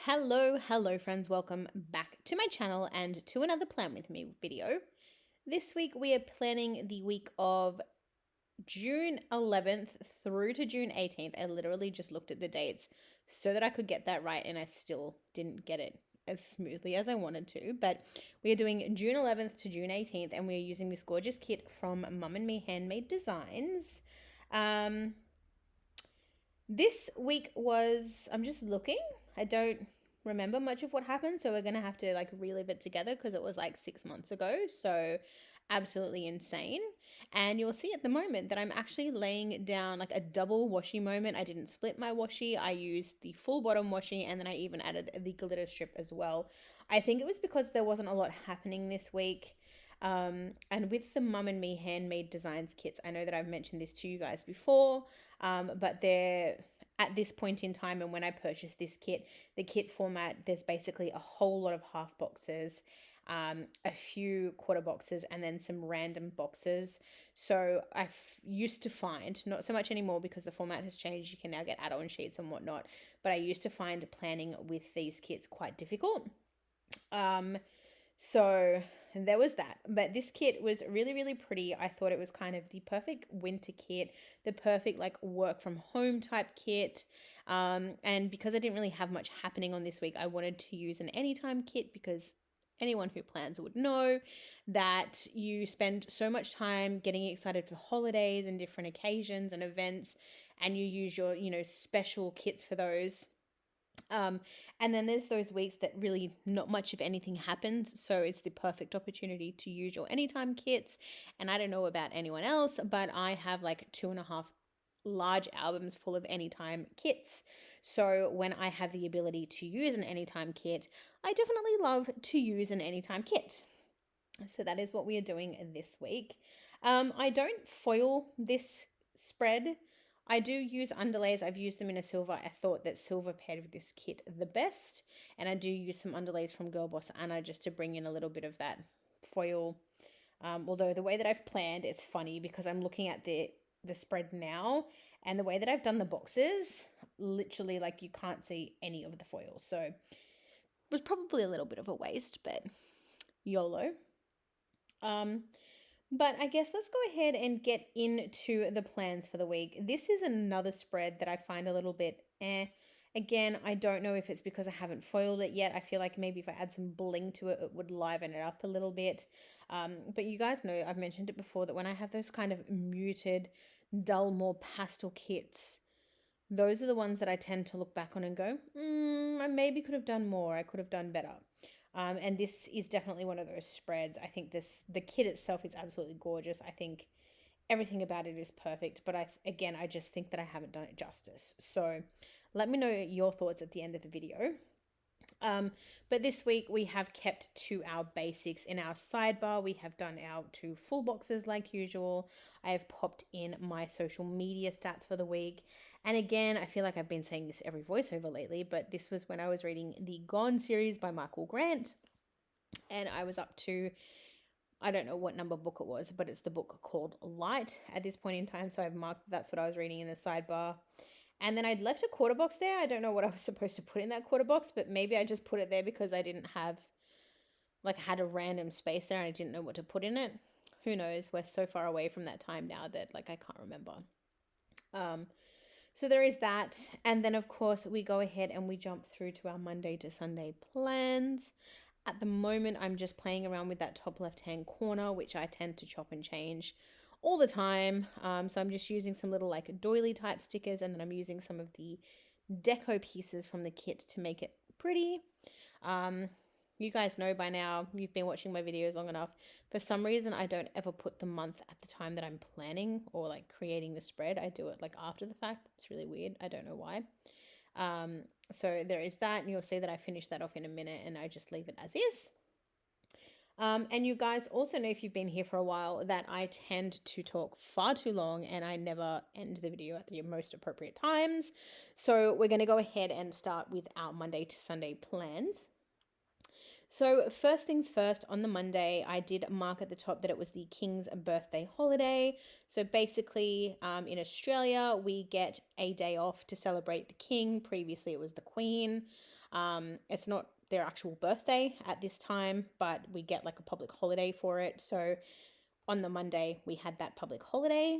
Hello friends, welcome back to my channel and to another Plan With Me video. This week we are planning the week of June 11th through to June 18th. I literally just looked at the dates so that I could get that right, and I still didn't get it as smoothly as I wanted to. But we are doing June 11th to June 18th, and we are using this gorgeous kit from Mum and Me Handmade Designs. This week was, I'm just looking, I don't remember much of what happened, so we're going to have to like relive it together because it was like 6 months ago, so absolutely insane. And you'll see at the moment that I'm actually laying down like a double washi moment. I didn't split my washi, I used the full bottom washi, and then I even added the glitter strip as well. I think it was because there wasn't a lot happening this week. And with the Mum and Me Handmade Designs kits, I know that I've mentioned this to you guys before, but they're at this point in time, and when I purchased this kit, the kit format, there's basically a whole lot of half boxes, a few quarter boxes, and then some random boxes. So I used to find, not so much anymore because the format has changed, you can now get add-on sheets and whatnot, but I used to find planning with these kits quite difficult. So there was that. But this kit was really, really pretty. I thought it was kind of the perfect winter kit, the perfect like work from home type kit. And because I didn't really have much happening on this week, I wanted to use an anytime kit because anyone who plans would know that you spend so much time getting excited for holidays and different occasions and events, and you use your, special kits for those. And then there's those weeks that really not much of anything happens. So it's the perfect opportunity to use your anytime kits. And I don't know about anyone else, but I have like 2.5 large albums full of anytime kits. So when I have the ability to use an anytime kit, I definitely love to use an anytime kit. So that is what we are doing this week. I don't foil this spread. I do use underlays. I've used them in a silver. I thought that silver paired with this kit the best. And I do use some underlays from Girl Boss Anna just to bring in a little bit of that foil. Although the way that I've planned, it's funny because I'm looking at the spread now, and the way that I've done the boxes, literally like you can't see any of the foil. So it was probably a little bit of a waste, but YOLO. But I guess let's go ahead and get into the plans for the week. This is another spread that I find a little bit Again, I don't know if it's because I haven't foiled it yet. I feel like maybe if I add some bling to it, it would liven it up a little bit. But you guys know, I've mentioned it before, that when I have those kind of muted, dull, more pastel kits, those are the ones that I tend to look back on and go, I maybe could have done more. I could have done better. And this is definitely one of those spreads. I think the kit itself is absolutely gorgeous. I think everything about it is perfect, but I just think that I haven't done it justice. So let me know your thoughts at the end of the video. But this week we have kept to our basics. In our sidebar, we have done our 2 full boxes like usual. I have popped in my social media stats for the week. And again, I feel like I've been saying this every voiceover lately, but this was when I was reading the Gone series by Michael Grant. And I was up to, I don't know what number book it was, but it's the book called Light at this point in time. So I've marked that's what I was reading in the sidebar. And then I'd left a quarter box there. I don't know what I was supposed to put in that quarter box, but maybe I just put it there because I didn't have, had a random space there and I didn't know what to put in it. Who knows? We're so far away from that time now that I can't remember. So there is that. And then of course we go ahead and we jump through to our Monday to Sunday plans. At the moment, I'm just playing around with that top left-hand corner, which I tend to chop and change all the time. So I'm just using some little doily type stickers, and then I'm using some of the deco pieces from the kit to make it pretty. You guys know by now, you've been watching my videos long enough. For some reason, I don't ever put the month at the time that I'm planning or creating the spread. I do it after the fact. It's really weird. I don't know why. So there is that, and you'll see that I finish that off in a minute and I just leave it as is. And you guys also know, if you've been here for a while, that I tend to talk far too long and I never end the video at the most appropriate times. So we're going to go ahead and start with our Monday to Sunday plans. So first things first, on the Monday, I did mark at the top that it was the King's birthday holiday. So basically, in Australia, we get a day off to celebrate the King. Previously, it was the Queen. It's not their actual birthday at this time, but we get like a public holiday for it. So on the Monday, we had that public holiday.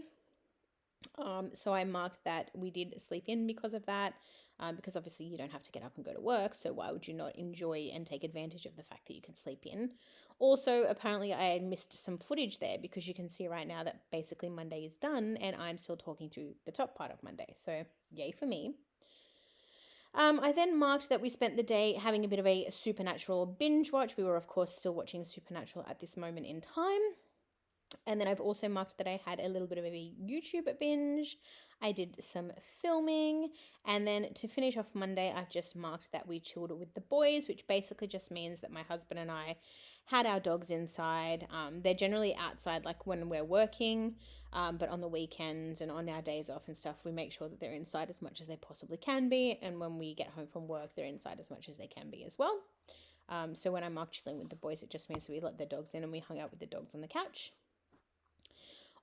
So I marked that we did sleep in because of that, because obviously you don't have to get up and go to work. So why would you not enjoy and take advantage of the fact that you can sleep in? Also, apparently I missed some footage there because you can see right now that basically Monday is done and I'm still talking through the top part of Monday. So yay for me. I then marked that we spent the day having a bit of a Supernatural binge watch. We were, of course, still watching Supernatural at this moment in time. And then I've also marked that I had a little bit of a YouTube binge. I did some filming. And then to finish off Monday, I've just marked that we chilled with the boys, which basically just means that my husband and I had our dogs inside. They're generally outside like when we're working, but on the weekends and on our days off and stuff, we make sure that they're inside as much as they possibly can be. And when we get home from work, they're inside as much as they can be as well. So when I mark chilling with the boys, it just means that we let the dogs in and we hung out with the dogs on the couch.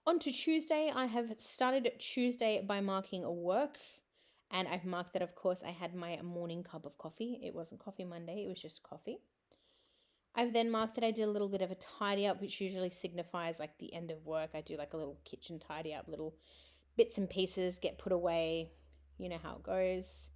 On to Tuesday, I have started Tuesday by marking a work, and I've marked that, of course, I had my morning cup of coffee. It wasn't Coffee Monday, it was just coffee. I've then marked that I did a little bit of a tidy up, which usually signifies like the end of work. I do like a little kitchen tidy up, little bits and pieces get put away. You know how it goes.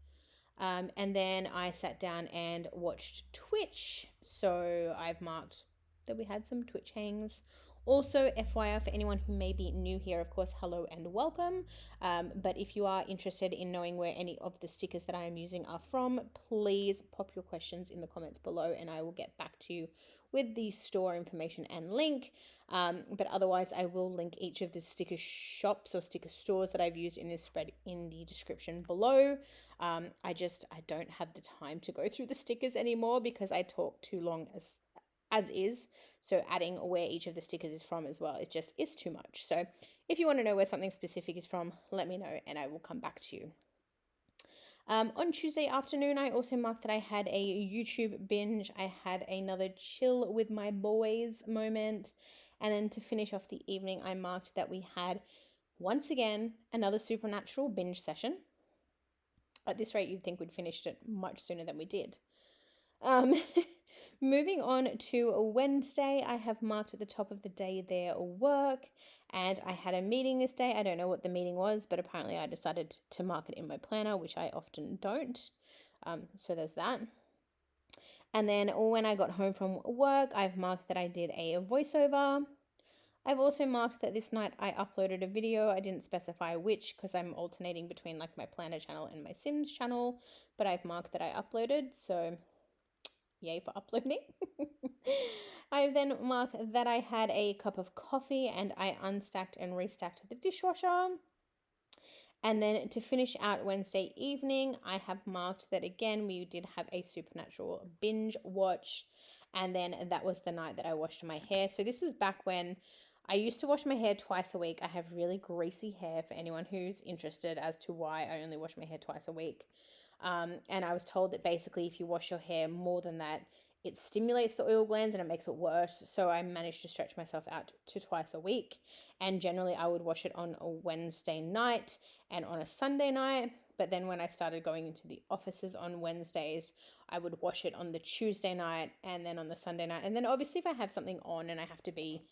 And then I sat down and watched Twitch. So I've marked that we had some Twitch hangs. Also, FYI, for anyone who may be new here, of course, hello and welcome. But if you are interested in knowing where any of the stickers that I am using are from, please pop your questions in the comments below and I will get back to you with the store information and link. But otherwise, I will link each of the sticker shops or sticker stores that I've used in this spread in the description below. I don't have the time to go through the stickers anymore because I talk too long as is. So adding where each of the stickers is from as well, it's too much. So if you want to know where something specific is from, let me know and I will come back to you. On Tuesday afternoon, I also marked that I had a YouTube binge. I had another chill with my boys moment. And then to finish off the evening, I marked that we had, once again, another Supernatural binge session. At this rate, you'd think we'd finished it much sooner than we did. Moving on to a Wednesday, I have marked at the top of the day there work, and I had a meeting this day. I don't know what the meeting was, but apparently I decided to mark it in my planner, which I often don't. So there's that. And then when I got home from work, I've marked that I did a voiceover. I've also marked that this night I uploaded a video. I didn't specify which because I'm alternating between like my planner channel and my Sims channel, but I've marked that I uploaded, so yay for uploading. I've then marked that I had a cup of coffee and I unstacked and restacked the dishwasher. And then to finish out Wednesday evening, I have marked that again we did have a Supernatural binge watch. And then that was the night that I washed my hair. So this was back when I used to wash my hair twice a week. I have really greasy hair for anyone who's interested as to why I only wash my hair twice a week. And I was told that basically if you wash your hair more than that, it stimulates the oil glands and it makes it worse. So I managed to stretch myself out to twice a week. And generally I would wash it on a Wednesday night and on a Sunday night. But then when I started going into the offices on Wednesdays, I would wash it on the Tuesday night and then on the Sunday night. And then obviously if I have something on and I have to be,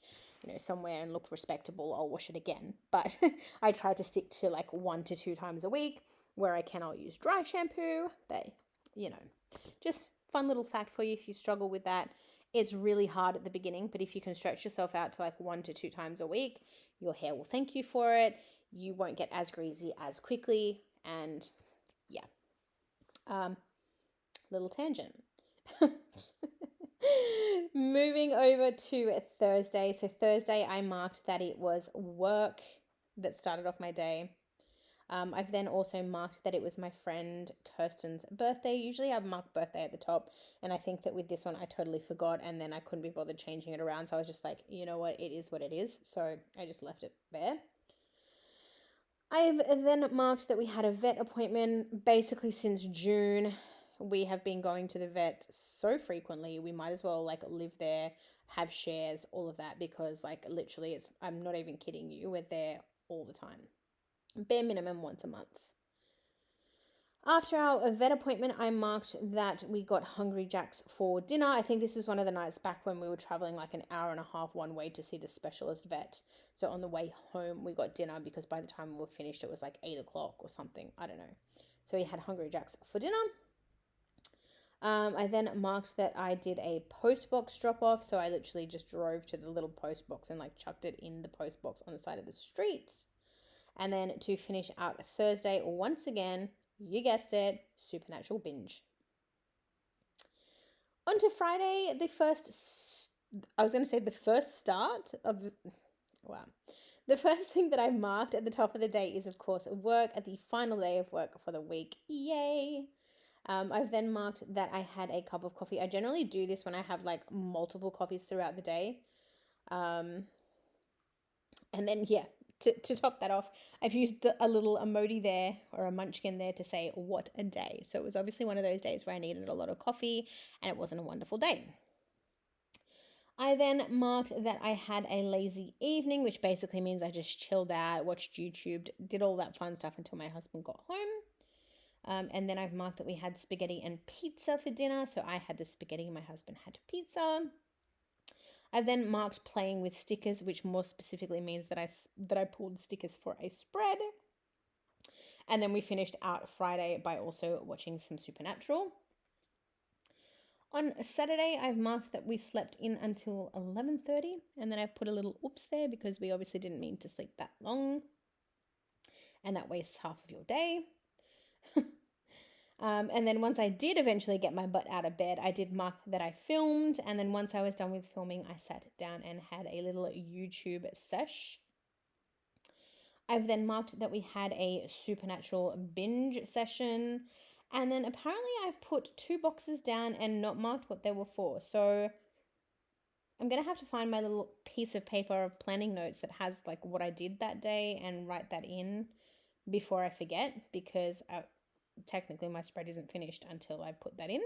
somewhere and look respectable, I'll wash it again. But I try to stick to like 1 to 2 times a week. Where I can, I'll use dry shampoo. But, just fun little fact for you if you struggle with that. It's really hard at the beginning, but if you can stretch yourself out to like 1 to 2 times a week, your hair will thank you for it. You won't get as greasy as quickly. And yeah, little tangent. Moving over to Thursday. So Thursday, I marked that it was work that started off my day. I've then also marked that it was my friend Kirsten's birthday. Usually I mark birthday at the top, and I think that with this one I totally forgot, and then I couldn't be bothered changing it around, so I was just like, you know what, it is what it is, so I just left it there. I've then marked that we had a vet appointment. Basically since June, we have been going to the vet so frequently, we might as well like live there, have shares, all of that, because like literally I'm not even kidding you, we're there all the time. Bare minimum once a month. After our vet appointment, I marked that we got Hungry Jack's for dinner. I think this was one of the nights back when we were traveling like an hour and a half one way to see the specialist vet. So on the way home, we got dinner because by the time we were finished, it was like 8 o'clock or something. I don't know. So we had Hungry Jack's for dinner. I then marked that I did a post box drop off. So I literally just drove to the little post box and like chucked it in the post box on the side of the street. And then to finish out Thursday, once again, you guessed it, supernatural binge. On to Friday, the first start of wow. The first thing that I marked at the top of the day is, of course, work at the final day of work for the week. Yay! I've then marked that I had a cup of coffee. I generally do this when I have like multiple coffees throughout the day. And then, yeah, to top that off, I've used a little emoji there or a munchkin there to say, what a day. So it was obviously one of those days where I needed a lot of coffee and it wasn't a wonderful day. I then marked that I had a lazy evening, which basically means I just chilled out, watched YouTube, did all that fun stuff until my husband got home. And then I've marked that we had spaghetti and pizza for dinner. So I had the spaghetti, my husband had pizza. I've then marked playing with stickers, which more specifically means that I pulled stickers for a spread. And then we finished out Friday by also watching some Supernatural. On Saturday, I've marked that we slept in until 11:30, and then I put a little oops there because we obviously didn't mean to sleep that long, and that wastes half of your day. And then once I did eventually get my butt out of bed, I did mark that I filmed, and then once I was done with filming, I sat down and had a little YouTube sesh. I've then marked that we had a supernatural binge session, and then apparently I've put 2 boxes down and not marked what they were for. So I'm going to have to find my little piece of paper of planning notes that has like what I did that day and write that in before I forget, because technically my spread isn't finished until I put that in.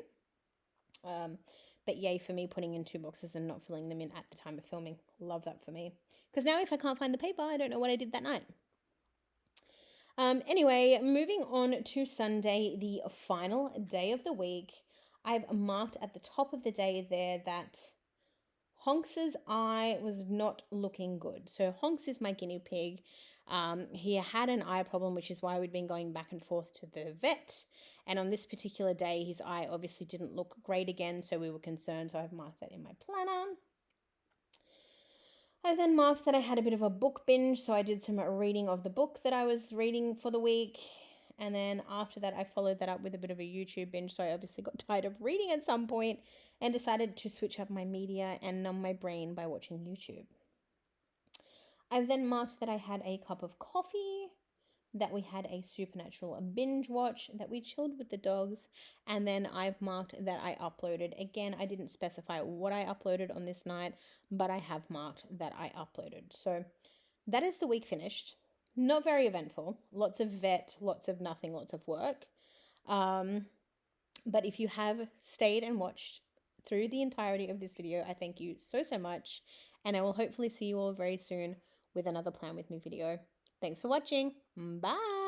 But yay for me putting in 2 boxes and not filling them in at the time of filming. Love that for me. Because now if I can't find the paper, I don't know what I did that night. Anyway, moving on to Sunday, the final day of the week. I've marked at the top of the day there that Honks's eye was not looking good. So Honks is my guinea pig. He had an eye problem, which is why we'd been going back and forth to the vet. And on this particular day, his eye obviously didn't look great again, so we were concerned. So I've marked that in my planner. I then marked that I had a bit of a book binge, so I did some reading of the book that I was reading for the week. And then after that, I followed that up with a bit of a YouTube binge, so I obviously got tired of reading at some point and decided to switch up my media and numb my brain by watching YouTube. I've then marked that I had a cup of coffee, that we had a supernatural binge watch, that we chilled with the dogs, and then I've marked that I uploaded. Again, I didn't specify what I uploaded on this night, but I have marked that I uploaded. So that is the week finished. Not very eventful. Lots of vet, lots of nothing, lots of work. But if you have stayed and watched through the entirety of this video, I thank you so, so much. And I will hopefully see you all very soon with another Plan With Me video. Thanks for watching. Bye.